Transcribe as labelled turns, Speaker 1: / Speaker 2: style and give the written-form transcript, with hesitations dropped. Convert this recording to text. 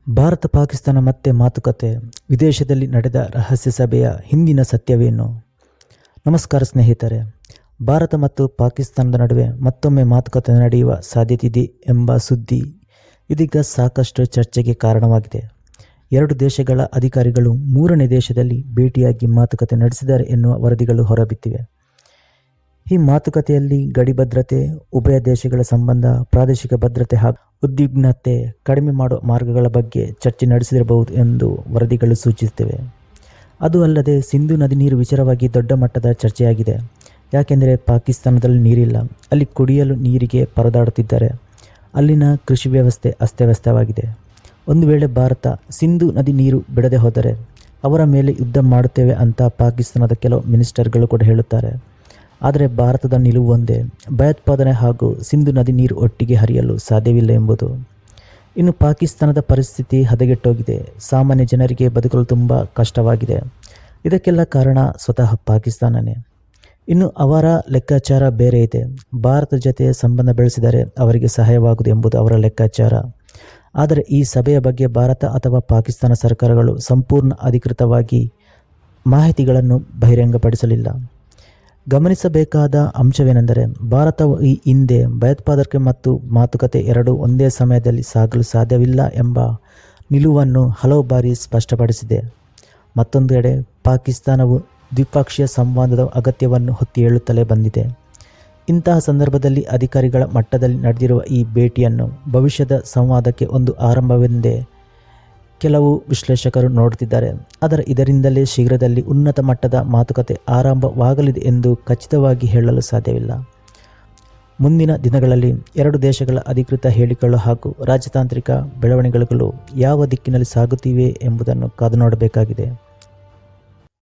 Speaker 1: ಭಾರತ ಪಾಕಿಸ್ತಾನ ಮತ್ತೆ ಮಾತುಕತೆ, ವಿದೇಶದಲ್ಲಿ ನಡೆದ ರಹಸ್ಯ ಸಭೆಯ ಹಿಂದಿನ ಸತ್ಯವೇನು? ನಮಸ್ಕಾರ ಸ್ನೇಹಿತರೆ. ಭಾರತ ಮತ್ತು ಪಾಕಿಸ್ತಾನದ ನಡುವೆ ಮತ್ತೊಮ್ಮೆ ಮಾತುಕತೆ ನಡೆಯುವ ಸಾಧ್ಯತೆಯಿದೆ ಎಂಬ ಸುದ್ದಿ ಇದೀಗ ಸಾಕಷ್ಟು ಚರ್ಚೆಗೆ ಕಾರಣವಾಗಿದೆ. ಎರಡು ದೇಶಗಳ ಅಧಿಕಾರಿಗಳು ಮೂರನೇ ದೇಶದಲ್ಲಿ ಭೇಟಿಯಾಗಿ ಮಾತುಕತೆ ನಡೆಸಿದ್ದಾರೆ ಎನ್ನುವ ವರದಿಗಳು ಹೊರಬಿದ್ದಿವೆ. ಈ ಮಾತುಕತೆಯಲ್ಲಿ ಗಡಿ ಭದ್ರತೆ, ಉಭಯ ದೇಶಗಳ ಸಂಬಂಧ, ಪ್ರಾದೇಶಿಕ ಭದ್ರತೆ ಹಾಗೂ ಉದ್ವಿಗ್ನತೆ ಕಡಿಮೆ ಮಾಡುವ ಮಾರ್ಗಗಳ ಬಗ್ಗೆ ಚರ್ಚೆ ನಡೆಸಿರಬಹುದು ಎಂದು ವರದಿಗಳು ಸೂಚಿಸುತ್ತವೆ. ಅದು ಅಲ್ಲದೆ ಸಿಂಧು ನದಿ ನೀರು ವಿಚಾರವಾಗಿ ದೊಡ್ಡ ಮಟ್ಟದ ಚರ್ಚೆಯಾಗಿದೆ. ಯಾಕೆಂದರೆ ಪಾಕಿಸ್ತಾನದಲ್ಲಿ ನೀರಿಲ್ಲ, ಅಲ್ಲಿ ಕುಡಿಯಲು ನೀರಿಗೆ ಪರದಾಡುತ್ತಿದ್ದಾರೆ, ಅಲ್ಲಿನ ಕೃಷಿ ವ್ಯವಸ್ಥೆ ಅಸ್ತವ್ಯಸ್ತವಾಗಿದೆ. ಒಂದು ವೇಳೆ ಭಾರತ ಸಿಂಧು ನದಿ ನೀರು ಬಿಡದೆ ಹೋದರೆ ಅವರ ಮೇಲೆ ಯುದ್ಧ ಮಾಡುತ್ತೇವೆ ಅಂತ ಪಾಕಿಸ್ತಾನದ ಕೆಲವು ಮಿನಿಸ್ಟರ್ಗಳು ಕೂಡ ಹೇಳುತ್ತಾರೆ. ಆದರೆ ಭಾರತದ ನಿಲುವು ಒಂದೇ: ಭಯೋತ್ಪಾದನೆ ಹಾಗೂ ಸಿಂಧು ನದಿ ನೀರು ಒಟ್ಟಿಗೆ ಹರಿಯಲು ಸಾಧ್ಯವಿಲ್ಲ ಎಂಬುದು. ಇನ್ನು ಪಾಕಿಸ್ತಾನದ ಪರಿಸ್ಥಿತಿ ಹದಗೆಟ್ಟೋಗಿದೆ. ಸಾಮಾನ್ಯ ಜನರಿಗೆ ಬದುಕಲು ತುಂಬ ಕಷ್ಟವಾಗಿದೆ. ಇದಕ್ಕೆಲ್ಲ ಕಾರಣ ಸ್ವತಃ ಪಾಕಿಸ್ತಾನನೇ. ಇನ್ನು ಅವರ ಲೆಕ್ಕಾಚಾರ ಬೇರೆ ಇದೆ. ಭಾರತದ ಜೊತೆ ಸಂಬಂಧ ಬೆಳೆಸಿದರೆ ಅವರಿಗೆ ಸಹಾಯವಾಗುವುದು ಎಂಬುದು ಅವರ ಲೆಕ್ಕಾಚಾರ. ಆದರೆ ಈ ಸಭೆಯ ಬಗ್ಗೆ ಭಾರತ ಅಥವಾ ಪಾಕಿಸ್ತಾನ ಸರ್ಕಾರಗಳು ಸಂಪೂರ್ಣ ಅಧಿಕೃತವಾಗಿ ಮಾಹಿತಿಗಳನ್ನು ಬಹಿರಂಗಪಡಿಸಲಿಲ್ಲ. ಗಮನಿಸಬೇಕಾದ ಅಂಶವೇನೆಂದರೆ, ಭಾರತವು ಈ ಹಿಂದೆ ಭಯೋತ್ಪಾದನೆ ಮತ್ತು ಮಾತುಕತೆ ಎರಡೂ ಒಂದೇ ಸಮಯದಲ್ಲಿ ಸಾಗಲು ಸಾಧ್ಯವಿಲ್ಲ ಎಂಬ ನಿಲುವನ್ನು ಹಲವು ಬಾರಿ ಸ್ಪಷ್ಟಪಡಿಸಿದೆ. ಮತ್ತೊಂದೆಡೆ ಪಾಕಿಸ್ತಾನವು ದ್ವಿಪಕ್ಷೀಯ ಸಂವಾದದ ಅಗತ್ಯವನ್ನು ಹೊತ್ತಿ ಹೇಳುತ್ತಲೇ ಬಂದಿದೆ. ಇಂತಹ ಸಂದರ್ಭದಲ್ಲಿ ಅಧಿಕಾರಿಗಳ ಮಟ್ಟದಲ್ಲಿ ನಡೆದಿರುವ ಈ ಭೇಟಿಯನ್ನು ಭವಿಷ್ಯದ ಸಂವಾದಕ್ಕೆ ಒಂದು ಆರಂಭವೆಂದೇ ಕೆಲವು ವಿಶ್ಲೇಷಕರು ನೋಡುತ್ತಿದ್ದಾರೆ. ಆದರೆ ಇದರಿಂದಲೇ ಶೀಘ್ರದಲ್ಲಿ ಉನ್ನತ ಮಟ್ಟದ ಮಾತುಕತೆ ಆರಂಭವಾಗಲಿದೆ ಎಂದು ಖಚಿತವಾಗಿ ಹೇಳಲು ಸಾಧ್ಯವಿಲ್ಲ. ಮುಂದಿನ ದಿನಗಳಲ್ಲಿ ಎರಡು ದೇಶಗಳ ಅಧಿಕೃತ ಹೇಳಿಕೆಗಳು ಹಾಗೂ ರಾಜತಾಂತ್ರಿಕ ಬೆಳವಣಿಗೆಗಳು ಯಾವ ದಿಕ್ಕಿನಲ್ಲಿ ಸಾಗುತ್ತಿವೆ ಎಂಬುದನ್ನು ಕಾದು ನೋಡಬೇಕಾಗಿದೆ.